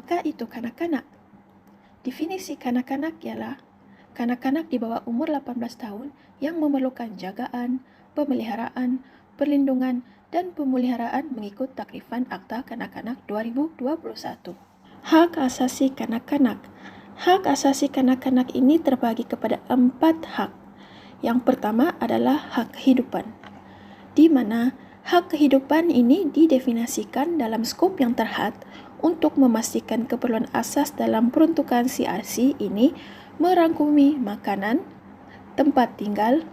apakah itu kanak-kanak? Definisi kanak-kanak ialah kanak-kanak di bawah umur 18 tahun yang memerlukan jagaan, pemeliharaan, perlindungan, dan pemeliharaan mengikut takrifan Akta Kanak-Kanak 2021. Hak asasi kanak-kanak. Hak asasi kanak-kanak ini terbagi kepada 4 hak. Yang pertama adalah hak kehidupan, di mana hak kehidupan ini didefinisikan dalam skop yang terhad untuk memastikan keperluan asas dalam peruntukan CRC ini merangkumi makanan, tempat tinggal,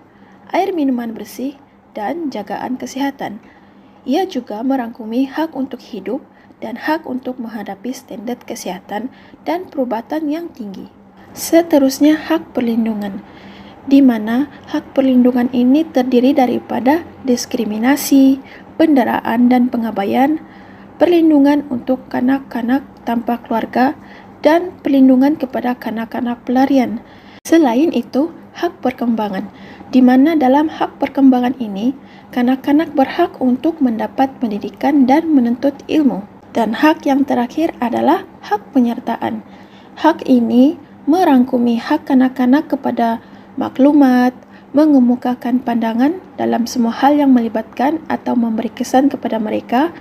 air minuman bersih, dan jagaan kesihatan. Ia juga merangkumi hak untuk hidup dan hak untuk menghadapi standard kesihatan dan perubatan yang tinggi. Seterusnya, hak perlindungan, di mana hak perlindungan ini terdiri daripada diskriminasi, penderaan dan pengabaian, perlindungan untuk kanak-kanak tanpa keluarga, dan perlindungan kepada kanak-kanak pelarian. Selain itu, hak perkembangan, di mana dalam hak perkembangan ini, kanak-kanak berhak untuk mendapat pendidikan dan menuntut ilmu. Dan hak yang terakhir adalah hak penyertaan. Hak ini merangkumi hak kanak-kanak kepada maklumat, mengemukakan pandangan dalam semua hal yang melibatkan atau memberi kesan kepada mereka.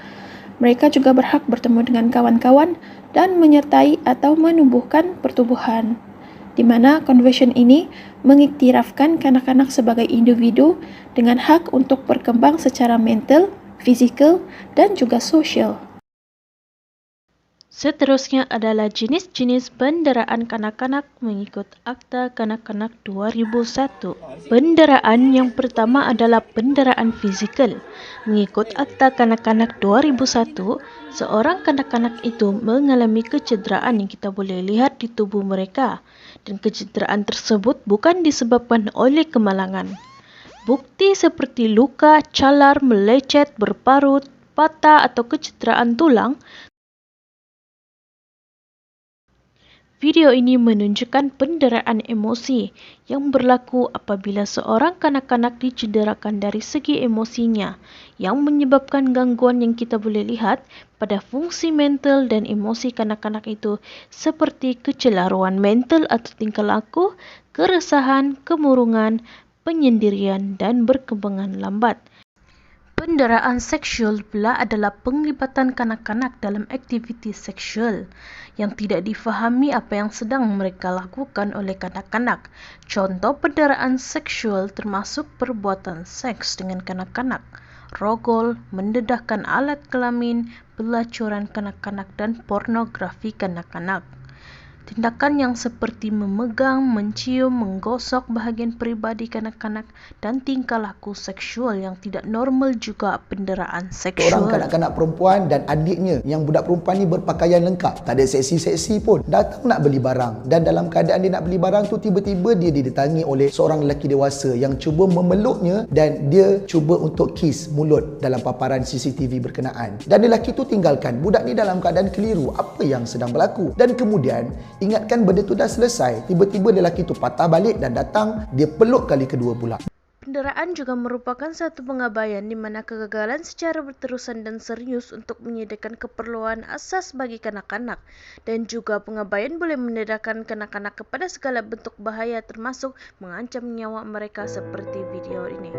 Mereka juga berhak bertemu dengan kawan-kawan dan menyertai atau menumbuhkan pertumbuhan, di mana konvensi ini mengiktirafkan kanak-kanak sebagai individu dengan hak untuk berkembang secara mental, fizikal, dan juga sosial. Seterusnya adalah jenis-jenis penderaan kanak-kanak mengikut Akta Kanak-Kanak 2001. Penderaan yang pertama adalah penderaan fizikal. Mengikut Akta Kanak-Kanak 2001, seorang kanak-kanak itu mengalami kecederaan yang kita boleh lihat di tubuh mereka, dan kecederaan tersebut bukan disebabkan oleh kemalangan. Bukti seperti luka, calar, melecet, berparut, patah atau kecederaan tulang. Video ini menunjukkan penderaan emosi yang berlaku apabila seorang kanak-kanak dicederakan dari segi emosinya, yang menyebabkan gangguan yang kita boleh lihat pada fungsi mental dan emosi kanak-kanak itu seperti kecelaruan mental atau tingkah laku, keresahan, kemurungan, penyendirian, dan berkembangan lambat. Penderaan seksual pula adalah penglibatan kanak-kanak dalam aktiviti seksual yang tidak difahami apa yang sedang mereka lakukan oleh kanak-kanak. Contoh penderaan seksual termasuk perbuatan seks dengan kanak-kanak, rogol, mendedahkan alat kelamin, pelacuran kanak-kanak, dan pornografi kanak-kanak. Tindakan yang seperti memegang, mencium, menggosok bahagian peribadi kanak-kanak dan tingkah laku seksual yang tidak normal juga penderaan seksual. Orang kanak-kanak perempuan dan adiknya yang budak perempuan ni berpakaian lengkap, tak ada seksi-seksi pun, datang nak beli barang, dan dalam keadaan dia nak beli barang tu tiba-tiba dia didatangi oleh seorang lelaki dewasa yang cuba memeluknya dan dia cuba untuk kiss mulut dalam paparan CCTV berkenaan. Dan lelaki tu tinggalkan budak ni dalam keadaan keliru apa yang sedang berlaku. Dan kemudian ingatkan benda tu dah selesai, tiba-tiba lelaki tu patah balik dan datang, dia peluk kali kedua pula. Penderaan juga merupakan satu pengabaian di mana kegagalan secara berterusan dan serius untuk menyediakan keperluan asas bagi kanak-kanak, dan juga pengabaian boleh mendedahkan kanak-kanak kepada segala bentuk bahaya termasuk mengancam nyawa mereka seperti video ini.